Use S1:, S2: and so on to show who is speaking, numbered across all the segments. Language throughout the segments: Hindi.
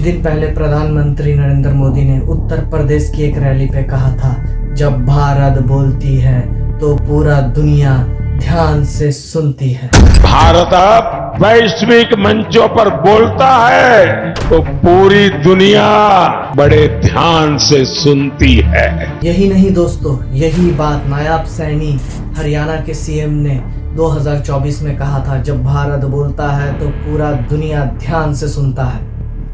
S1: दिन पहले प्रधानमंत्री नरेंद्र मोदी ने उत्तर प्रदेश की एक रैली पे कहा था, जब भारत बोलती है तो पूरा दुनिया ध्यान से सुनती है।
S2: भारत अब वैश्विक मंचों पर बोलता है तो पूरी दुनिया बड़े ध्यान से सुनती है।
S1: यही नहीं दोस्तों, यही बात नायब सैनी हरियाणा के सीएम ने 2024 में कहा था, जब भारत बोलता है तो पूरा दुनिया ध्यान से सुनता है।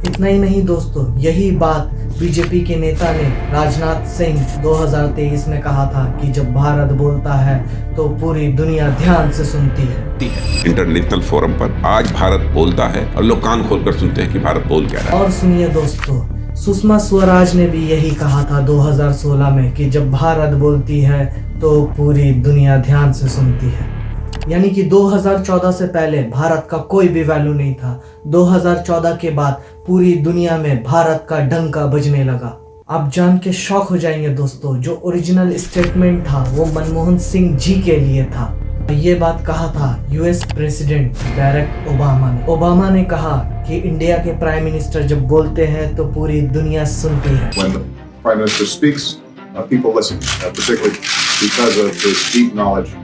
S1: इतना ही नहीं दोस्तों, यही बात बीजेपी के नेता ने राजनाथ सिंह 2023 में कहा था कि जब भारत बोलता है तो पूरी दुनिया ध्यान से सुनती है।
S3: इंटरनेशनल फोरम पर आज भारत बोलता है और लोग कान खोलकर सुनते हैं कि भारत बोल क्या रहा है।
S1: और सुनिए दोस्तों, सुषमा स्वराज ने भी यही कहा था 2016 में कि जब भारत बोलती है तो पूरी दुनिया ध्यान से सुनती है। यानी कि 2014 से पहले भारत का कोई भी वैल्यू नहीं था। 2014 के बाद पूरी दुनिया में भारत का डंका बजने लगा। आप जान के शॉक हो जाएंगे दोस्तों, जो ओरिजिनल स्टेटमेंट था वो मनमोहन सिंह जी के लिए था। ये बात कहा था यूएस प्रेसिडेंट बैरक ओबामा ने। ओबामा ने कहा कि इंडिया के प्राइम मिनिस्टर जब बोलते हैं तो पूरी दुनिया सुनती है।
S4: When the Prime Minister speaks, people listen, particularly because of his deep knowledge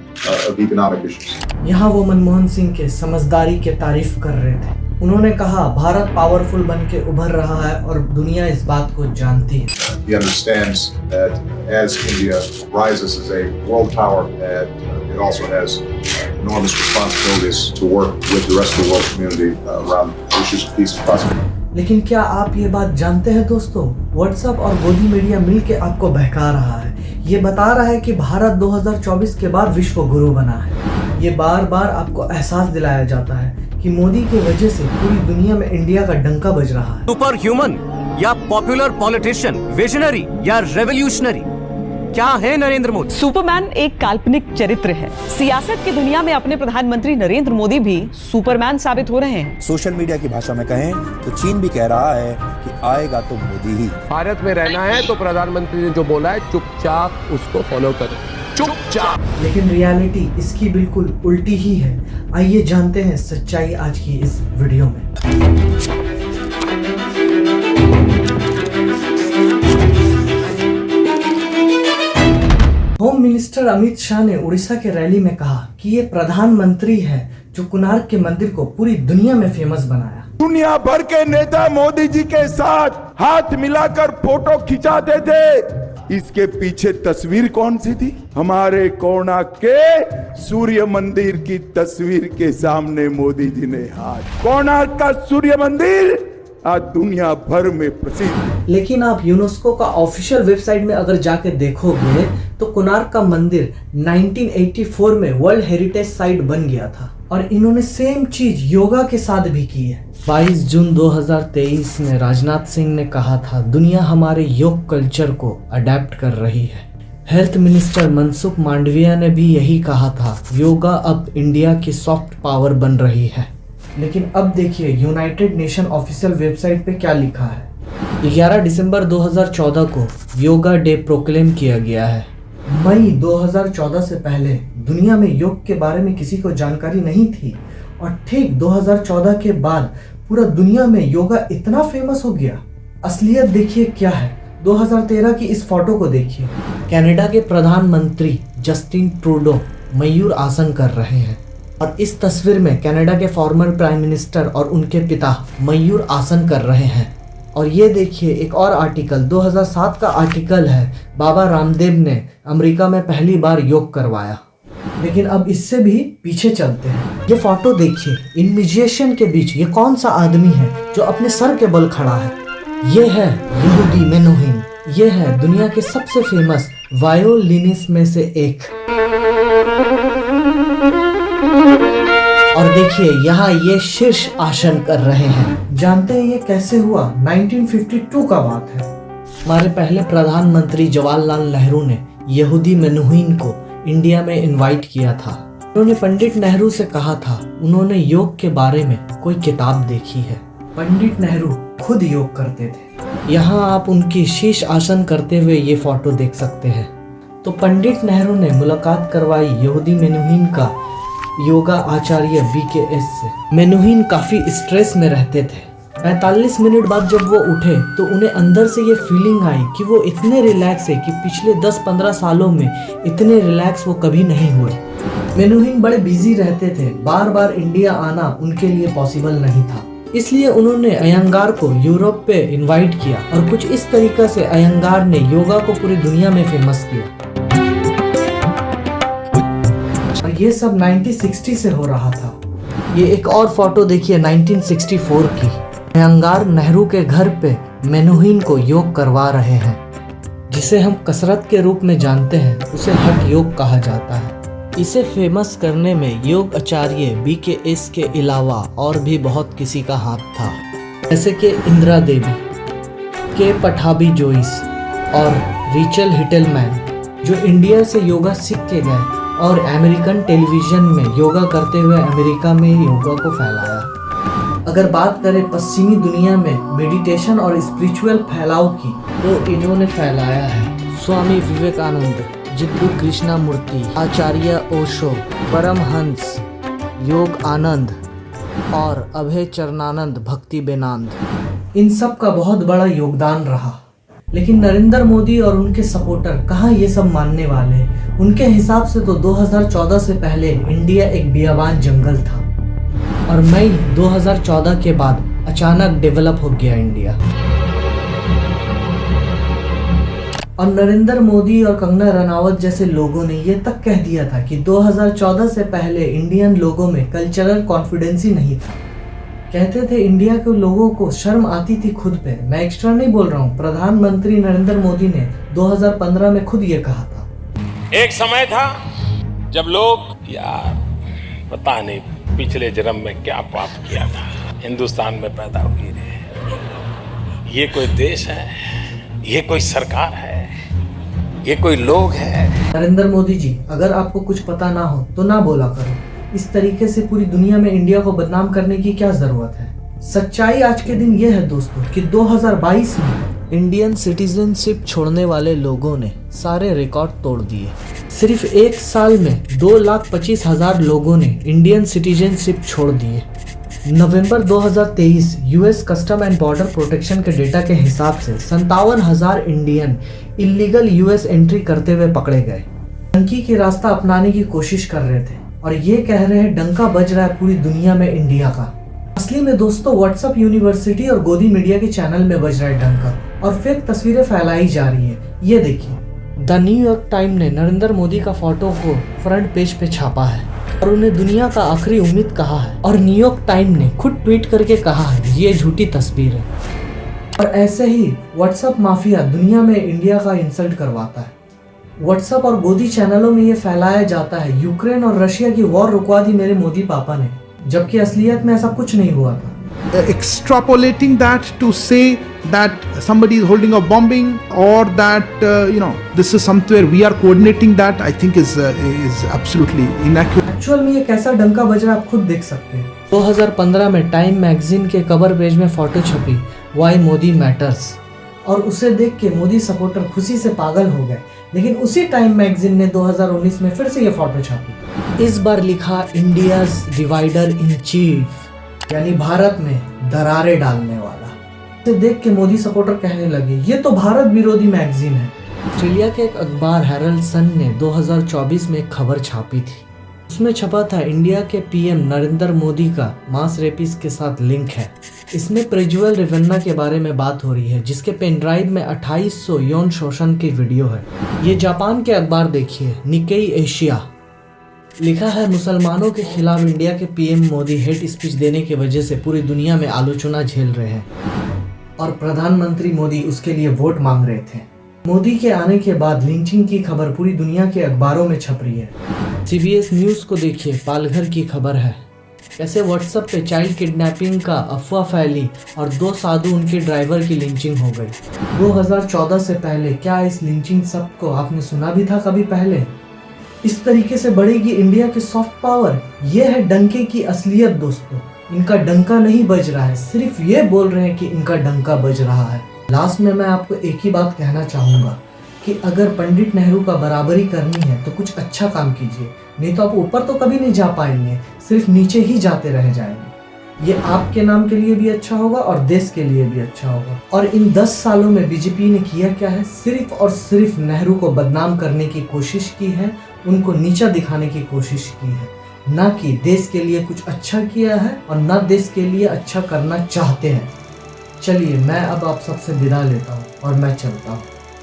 S4: of economic issues.
S1: यहाँ वो मनमोहन सिंह के समझदारी के तारीफ कर रहे थे। उन्होंने कहा भारत पावरफुल बन के उभर रहा है और दुनिया इस बात को जानती है।
S4: He understands that as India rises as a world power, that it also has enormous responsibilities to work with the rest of the world community around issues of peace and prosperity.
S1: लेकिन क्या आप ये बात जानते हैं दोस्तों, व्हाट्सएप और गोदी मीडिया मिलके आपको बहका रहा है। ये बता रहा है कि भारत 2024 के बाद विश्व गुरु बना है। ये बार बार आपको एहसास दिलाया जाता है कि मोदी की वजह से पूरी दुनिया में इंडिया का डंका बज रहा है।
S5: सुपर ह्यूमन या पॉपुलर पॉलिटिशियन, विजनरी या रेवोल्यूशनरी, क्या है नरेंद्र मोदी?
S6: सुपरमैन एक काल्पनिक चरित्र है। सियासत की दुनिया में अपने प्रधानमंत्री नरेंद्र मोदी भी सुपरमैन साबित हो रहे हैं।
S7: सोशल मीडिया की भाषा में कहें तो चीन भी कह रहा है कि आएगा तो मोदी ही।
S8: भारत में रहना है तो प्रधानमंत्री ने जो बोला है चुपचाप उसको फॉलो करो, चुपचाप।
S1: लेकिन रियलिटी इसकी बिल्कुल उल्टी ही है। आइए जानते हैं सच्चाई आज की इस वीडियो में। होम मिनिस्टर अमित शाह ने उड़ीसा के रैली में कहा कि ये प्रधानमंत्री है जो कोणार्क के मंदिर को पूरी दुनिया में फेमस बनाया।
S2: दुनिया भर के नेता मोदी जी के साथ हाथ मिलाकर फोटो खिंचाते थे। इसके पीछे तस्वीर कौन सी थी? हमारे कोणार्क के सूर्य मंदिर की तस्वीर के सामने मोदी जी ने हाथ। कोणार्क का सूर्य मंदिर आज दुनिया भर में प्रसिद्ध।
S1: लेकिन आप यूनेस्को का ऑफिशियल वेबसाइट में अगर जाके देखोगे तो कोणार्क का मंदिर 1984 में वर्ल्ड हेरिटेज साइट बन गया था। और इन्होंने सेम चीज योगा के साथ भी की है। 22 जून 2023 में राजनाथ सिंह ने कहा था, दुनिया हमारे योग कल्चर को अडेप्ट कर रही है। हेल्थ मिनिस्टर मनसुख मांडविया ने भी यही कहा था, योगा अब इंडिया की सॉफ्ट पावर बन रही है। लेकिन अब देखिए यूनाइटेड नेशन ऑफिशियल वेबसाइट पे क्या लिखा है। 11 दिसंबर 2014 को योगा डे प्रोक्लेम किया गया है। मई 2014 से पहले दुनिया में योग के बारे में किसी को जानकारी नहीं थी और ठीक 2014 के बाद पूरा दुनिया में योगा इतना फेमस हो गया। असलियत देखिए क्या है। 2013 की इस फोटो को देखिए। कनाडा के प्रधानमंत्री जस्टिन ट्रूडो मयूर आसन कर रहे हैं और इस तस्वीर में कनाडा के फॉर्मर प्राइम मिनिस्टर और उनके पिता मयूर आसन कर रहे हैं। और ये देखिए एक और आर्टिकल 2007 का आर्टिकल है, बाबा रामदेव ने अमेरिका में पहली बार योग करवाया। लेकिन अब इससे भी पीछे चलते हैं। ये फोटो देखिए, इन म्यूजिशियन के बीच ये कौन सा आदमी है जो अपने सर के बल खड़ा है? ये है यहूदी मेनुहिन। ये है दुनिया के सबसे फेमस वायोलिनिस्ट में से एक। और देखिए यहाँ ये शीर्ष आसन कर रहे हैं। जानते हैं ये कैसे हुआ? 1952 का बात है। हमारे पहले प्रधानमंत्री जवाहरलाल नेहरू ने यहूदी मेनुहिन को इंडिया में इनवाइट किया था। उन्होंने पंडित नेहरू से कहा था, उन्होंने योग के बारे में कोई किताब देखी है। पंडित नेहरू खुद योग करते थे। यहाँ आप उनकी शीर्ष आसन करते हुए ये फोटो देख सकते हैं। तो पंडित नेहरू ने मुलाकात करवाई यहूदी मेनुहिन का योगा आचार्य VKS से। मेनुहिन काफी स्ट्रेस में रहते थे। 45 मिनट बाद जब वो उठे तो उन्हें अंदर से ये फीलिंग आई कि वो इतने रिलैक्स है कि पिछले 10-15 सालों में इतने रिलैक्स वो कभी नहीं हुए। मेनुहिन बड़े बिजी रहते थे, बार बार इंडिया आना उनके लिए पॉसिबल नहीं था, इसलिए उन्होंने अयंगार को यूरोप पे इनवाइट किया और कुछ इस तरीके से अयंगार ने योगा को पूरी दुनिया में फेमस किया। और ये सब 1960 से हो रहा था। ये एक और फोटो देखिए 1964 की। अयंगार नेहरू के घर पे मेनुहिन को योग करवा रहे हैं, जिसे हम कसरत के रूप में जानते हैं, उसे हठ योग कहा जाता है। इसे फेमस करने में योग आचार्य BKS के अलावा और भी बहुत किसी का हाथ था, जैसे कि इंदिरा देवी, के पठाबी जोइस और रिचल हिटलमैन, जो इंडिया से योगा सीख के गए और अमेरिकन टेलीविज़न में योगा करते हुए अमेरिका में योगा को फैलाया। अगर बात करें पश्चिमी दुनिया में मेडिटेशन और स्पिरिचुअल फैलाव की, तो इन्होंने फैलाया है स्वामी विवेकानंद, जिद्दू कृष्णामूर्ति, आचार्य ओशो, परमहंस योग आनंद और अभय चरणानंद भक्ति बेदांत। इन सब का बहुत बड़ा योगदान रहा। लेकिन नरेंद्र मोदी और उनके सपोर्टर कहाँ ये सब मानने वाले। उनके हिसाब से तो 2014 से पहले इंडिया एक बियाबान जंगल था और मई 2014 के बाद अचानक डेवलप हो गया इंडिया। और नरेंद्र मोदी और कंगना रनावत जैसे लोगों ने ये तक कह दिया था कि 2014 से पहले इंडियन लोगों में कल्चरल कॉन्फिडेंस ही नहीं था। कहते थे इंडिया के लोगों को शर्म आती थी खुद पे। मैं एक्स्ट्रा नहीं बोल रहा हूँ, प्रधानमंत्री नरेंद्र मोदी ने 2015 में खुद ये कहा था।
S9: एक समय था जब लोग यार पता नहीं पिछले जन्म में क्या पाप किया था, हिंदुस्तान में पैदा हुई रहे। ये कोई देश है, ये कोई सरकार है, ये कोई लोग है।
S1: नरेंद्र मोदी जी, अगर आपको कुछ पता ना हो तो ना बोला करो। इस तरीके से पूरी दुनिया में इंडिया को बदनाम करने की क्या जरूरत है। सच्चाई आज के दिन ये है दोस्तों कि 2022 में इंडियन सिटीजनशिप छोड़ने वाले लोगों ने सारे रिकॉर्ड तोड़ दिए। सिर्फ एक साल में 2,25,000 लोगों ने इंडियन सिटीजनशिप छोड़ दिए। नवंबर 2023 US custom and border protection के डेटा के हिसाब से 57,000 इंडियन इलीगल यूएस एंट्री करते हुए पकड़े गए। डंकी की रास्ता अपनाने की कोशिश कर रहे थे और ये कह रहे हैं डंका बज रहा है पूरी दुनिया में इंडिया का। असली में दोस्तों व्हाट्सएप यूनिवर्सिटी और गोदी मीडिया के चैनल में बज रहा है डंका और फेक तस्वीरें फैलाई जा रही है। ये देखिए, द न्यूयॉर्क टाइम ने नरेंद्र मोदी का फोटो को फ्रंट पेज पे छापा है और उन्हें दुनिया का आखिरी उम्मीद कहा है। और न्यूयॉर्क टाइम ने खुद ट्वीट करके कहा है ये झूठी तस्वीर है। और ऐसे ही व्हाट्सएप माफिया दुनिया में इंडिया का इंसल्ट करवाता है। व्हाट्सएप और गोदी चैनलों में ये फैलाया जाता है यूक्रेन और रशिया की वॉर रुकवा दी मेरे मोदी पापा ने, जबकि असलियत में ऐसा कुछ नहीं हुआ था।
S10: Extrapolating that to say that somebody is holding a bombing or that this is somewhere we are coordinating that, I think is absolutely inaccurate.
S1: Actual में ये कैसा डंका बज रहा है आप खुद देख सकते हैं। 2015 में टाइम मैगजीन के कवर पेज में फोटो छपी वाई मोदी मैटर्स और उसे देख के मोदी सपोर्टर खुशी से पागल हो गए। लेकिन उसी टाइम मैगजीन ने 2019 में फिर से ये फोटो छापी। इस बार लिखा इंडियाज डिवाइडर इन चीफ, यानी भारत में दरारें डालने वाला। इसे देख के मोदी सपोर्टर कहने लगे ये तो भारत विरोधी मैगजीन है। ऑस्ट्रेलिया के एक अखबार हेरल्ड सन ने 2024 में एक खबर छापी थी। उसमें छपा था इंडिया के पीएम नरेंद्र मोदी का मास रेपिस्ट के साथ लिंक है। इसमें प्रज्वल रेवन्ना के बारे में बात हो रही है, जिसके पेन ड्राइव में 2800 यौन शोषण की वीडियो है। ये जापान के अखबार देखिए, निकेई एशिया। लिखा है मुसलमानों के खिलाफ इंडिया के पीएम मोदी हेट स्पीच देने की वजह से पूरी दुनिया में आलोचना झेल रहे हैं और प्रधानमंत्री मोदी उसके लिए वोट मांग रहे थे। मोदी के आने के बाद लिंचिंग की खबर पूरी दुनिया के अखबारों में छप रही है। CBS न्यूज को देखिए, पालघर की खबर है कैसे व्हाट्सएप पे चाइल्ड किडनैपिंग का अफवाह फैली और 2 साधु उनके ड्राइवर की लिंचिंग हो गई। 2014 से पहले क्या इस लिंचिंग सब को आपने सुना भी था कभी पहले? इस तरीके से बढ़ेगी इंडिया की सॉफ्ट पावर। ये है डंके की असलियत दोस्तों। इनका डंका नहीं बज रहा है, सिर्फ ये बोल रहे हैं कि इनका डंका बज रहा है। लास्ट में मैं आपको एक ही बात कहना चाहूँगा कि अगर पंडित नेहरू का बराबरी करनी है तो कुछ अच्छा काम कीजिए, नहीं तो आप ऊपर तो कभी नहीं जा पाएंगे, सिर्फ नीचे ही जाते रह जाएंगे। ये आपके नाम के लिए भी अच्छा होगा और देश के लिए भी अच्छा होगा। और इन 10 सालों में बीजेपी ने किया क्या है? सिर्फ और सिर्फ नेहरू को बदनाम करने की कोशिश की है, उनको नीचा दिखाने की कोशिश की है, ना कि देश के लिए कुछ अच्छा किया है और ना देश के लिए अच्छा करना चाहते हैं। चलिए मैं अब आप सबसे विदा लेता हूँ और मैं चलता हूँ।